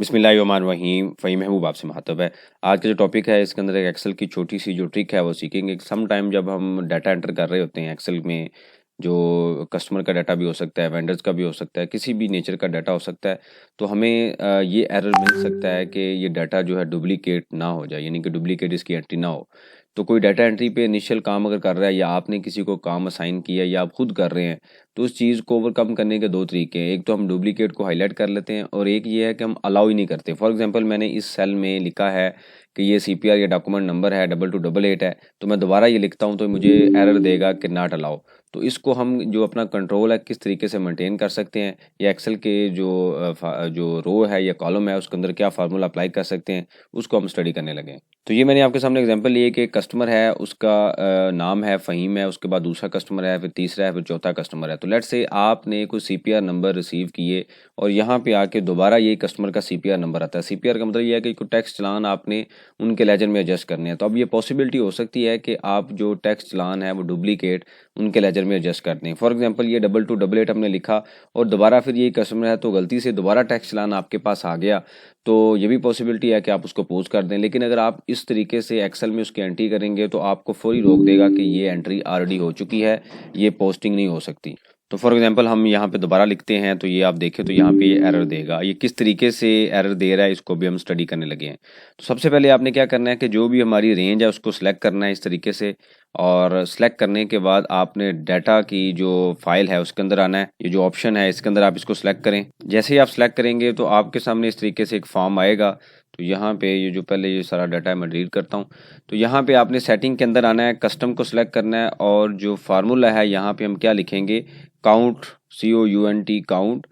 बिस्मिल्लाहिर्रहमानिर्रहीम। फ़हीम महबूब आपसे मुखातब है। आज का जो टॉपिक है इसके अंदर एक एक्सेल की छोटी सी जो ट्रिक है वो सीखेंगे। सम टाइम जब हम डाटा एंटर कर रहे होते हैं एक्सेल में, जो कस्टमर का डाटा भी हो सकता है, वेंडर्स का भी हो सकता है, किसी भी नेचर का डाटा हो सकता है, तो हमें ये एरर मिल सकता है कि ये डाटा जो है डुप्लीकेट ना हो जाए, यानी कि डुप्लीकेट इसकी एंट्री ना हो। तो कोई डाटा एंट्री पे इनिशियल काम अगर कर रहा है या आपने किसी को काम असाइन किया या आप खुद कर रहे हैं, तो उस चीज़ को ओवरकम करने के दो तरीके हैं। एक तो हम डुप्लीकेट को हाईलाइट कर लेते हैं और एक ये है कि हम अलाउ ही नहीं करते। फॉर एग्जांपल मैंने इस सेल में लिखा है कि ये सीपीआर या डॉक्यूमेंट नंबर है 2288 है, तो मैं दोबारा ये लिखता हूँ तो मुझे एरर देगा कि नॉट अलाउ। तो इसको हम जो अपना कंट्रोल है किस तरीके से मेंटेन कर सकते हैं, या एक्सेल के जो रो है या कॉलम है उसके अंदर क्या फार्मूला अप्लाई कर सकते हैं, उसको हम स्टडी करने लगे। तो ये मैंने आपके सामने एग्जांपल लिए कि कस्टमर है, उसका नाम है फ़हीम है, उसके बाद दूसरा कस्टमर है, फिर तीसरा है, फिर चौथा कस्टमर है। तो लेट्स से आपने कोई सीपीआर नंबर रिसीव किए और यहाँ पे आके दोबारा ये कस्टमर का सीपीआर नंबर आता है। सीपीआर का मतलब ये है कि कोई टैक्स चालान आपने उनके लेजर में एडजस्ट करने हैं। तो अब ये पॉसिबिलिटी हो सकती है कि आप जो टैक्स चालान है वो डुप्लीकेट उनके लेजर में एडजस्ट कर दें। फॉर एग्जांपल ये 2288 हमने लिखा और दोबारा फिर ये कस्टमर है तो गलती से दोबारा टैक्स चालान आपके पास आ गया, तो ये भी पॉसिबिलिटी है कि आप उसको पोस्ट कर दें। लेकिन अगर आप इस तरीके से एक्सेल में उसकी एंट्री करेंगे तो आपको फौरी रोक देगा कि ये एंट्री ऑलरेडी हो चुकी है, ये पोस्टिंग नहीं हो सकती। तो फॉर एग्जांपल हम यहाँ पे दोबारा लिखते हैं तो ये आप देखें तो यहाँ पे ये एरर देगा। ये किस तरीके से एरर दे रहा है इसको भी हम स्टडी करने लगे हैं। तो सबसे पहले आपने क्या करना है कि जो भी हमारी रेंज है उसको सिलेक्ट करना है इस तरीके से, और सिलेक्ट करने के बाद आपने डाटा की जो फाइल है उसके अंदर आना है। ये जो ऑप्शन है इसके अंदर आप इसको सिलेक्ट करें। जैसे ही आप सिलेक्ट करेंगे तो आपके सामने इस तरीके से एक फॉर्म आएगा। तो यहाँ पे ये जो पहले ये सारा डाटा है मैं डिलीट करता हूँ। तो यहाँ पे आपने सेटिंग के अंदर आना है, कस्टम को सिलेक्ट करना है और जो फार्मूला है यहाँ पे हम क्या लिखेंगे, काउंट, COUNT काउंट,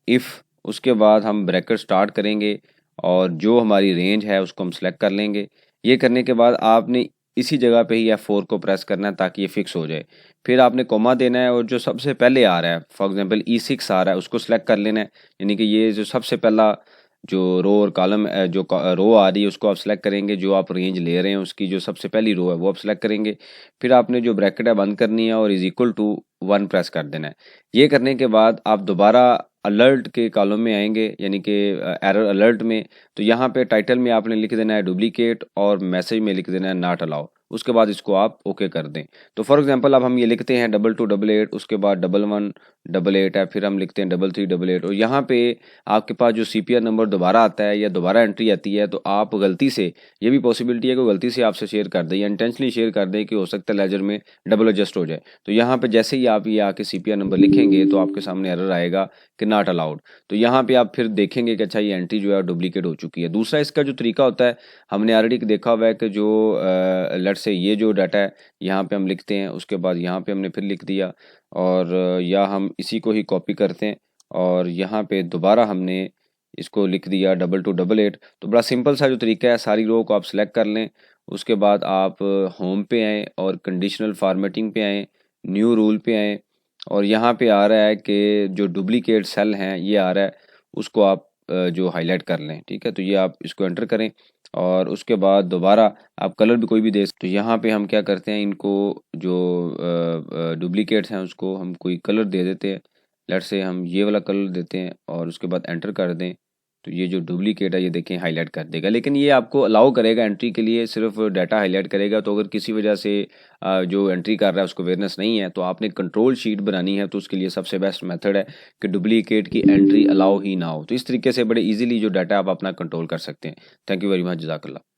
इफ़, उसके बाद हम ब्रैकेट स्टार्ट करेंगे और जो हमारी रेंज है उसको हम सिलेक्ट कर लेंगे। ये करने के बाद आपने इसी जगह पे ही F4 को प्रेस करना है ताकि ये फिक्स हो जाए। फिर आपने कोमा देना है और जो सबसे पहले आ रहा है, फॉर एग्जांपल E6 आ रहा है, उसको सिलेक्ट कर लेना है। यानी कि ये जो सबसे पहला जो रो और कॉलम जो रो आ रही है उसको आप सिलेक्ट करेंगे, जो आप रेंज ले रहे हैं उसकी जो सबसे पहली रो है वो आप सिलेक्ट करेंगे। फिर आपने जो ब्रैकेट है बंद करनी है और इज इक्वल टू 1 प्रेस कर देना है। ये करने के बाद आप दोबारा अलर्ट के कॉलम में आएंगे, यानी कि एरर अलर्ट में। तो यहाँ पे टाइटल में आपने लिख देना है डुप्लीकेट और मैसेज में लिख देना है नॉट अलाउ। उसके बाद इसको आप ओके कर दें। तो फॉर एग्जांपल अब हम ये लिखते हैं 2288, उसके बाद 1188 है, फिर हम लिखते हैं 3388 और यहाँ पे आपके पास जो सीपीआर नंबर दोबारा आता है या दोबारा एंट्री आती है, तो आप गलती से, ये भी पॉसिबिलिटी है कि गलती से आपसे शेयर कर दें या इंटेंशनली शेयर कर दें कि हो सकता है लेजर में डबल एडजस्ट हो जाए। तो यहाँ पे जैसे ही आप ये आके सीपीआर नंबर लिखेंगे तो आपके सामने एरर आएगा कि नॉट अलाउड। तो यहाँ पे आप फिर देखेंगे कि अच्छा ये एंट्री जो है डुप्लीकेट हो चुकी है। दूसरा इसका जो तरीका होता है, हमने ऑलरेडी देखा हुआ है कि जो लेट्स से ये जो डाटा है यहाँ पे हम लिखते हैं, उसके बाद यहाँ पे हमने फिर लिख दिया, और या हम इसी को ही कॉपी करते हैं और यहाँ पे दोबारा हमने इसको लिख दिया 2288। तो बड़ा सिंपल सा जो तरीका है, सारी रो को आप सिलेक्ट कर लें, उसके बाद आप होम पे आएँ और कंडीशनल फॉर्मेटिंग पे आएँ, न्यू रूल पे आएँ, और यहाँ पे आ रहा है कि जो डुप्लीकेट सेल हैं ये आ रहा है, उसको आप जो हाईलाइट कर लें। ठीक है, तो ये आप इसको एंटर करें और उसके बाद दोबारा आप कलर भी कोई भी दे। तो यहाँ पे हम क्या करते हैं, इनको जो डुप्लीकेट्स हैं उसको हम कोई कलर दे देते हैं। लेट्स से हम ये वाला कलर देते हैं और उसके बाद एंटर कर दें, तो ये जो डुप्लीकेट है ये देखें हाईलाइट कर देगा। लेकिन ये आपको अलाउ करेगा एंट्री के लिए, सिर्फ डाटा हाईलाइट करेगा। तो अगर किसी वजह से जो एंट्री कर रहा है उसको अवेयरनेस नहीं है, तो आपने कंट्रोल शीट बनानी है, तो उसके लिए सबसे बेस्ट मेथड है कि डुप्लीकेट की एंट्री अलाउ ही ना हो। तो इस तरीके से बड़े ईजिली जो डाटा आप अपना कंट्रोल कर सकते हैं। थैंक यू वेरी मच, जज़ाकल्लाह।